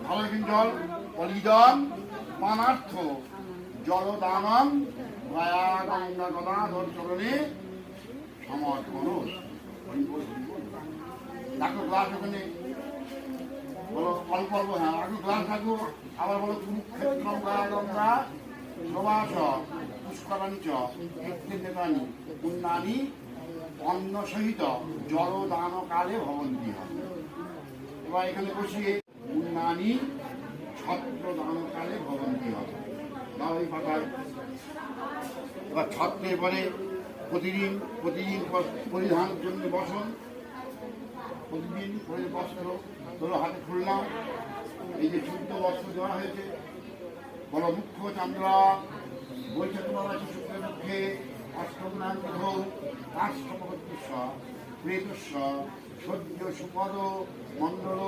ভালো জল অলিজন পানার্থ জলদানম মায়া গঙ্গা গদাধর চরণে সমর্পণ। দেখো গ্লাস ওখানে বলো অল্প অল্প, হ্যাঁ একটু গ্লাস থাকবো। আবার বলো কুরুক্ষেত্রম গায়া গঙ্গা সবাস পুষ্করাণী চ নেতানি পুণ্যানি অন্ন সহিত জলদান কালে ভবন্তি। এবার এখানে বসিয়ে পুণ্যানি ছত্র দান কালে ভবন্তি হবে। এই পাতায় এবার ছত্রের পরে প্রতিদিন পরিধানের জন্য বসন, প্রতিদিন বস্ত্র ধরো হাতে খুললাম, এই যে শুদ্ধ বস্ত্র দেওয়া হয়েছে। বড় মুখ্য চান্দ্রা বলছে তোমার শুক্রের মুখে অষ্টমনাম বিধৌ রাষ্ট্রপতিস্ব প্রেতস্ব সদ্য সুপদ মণ্ডল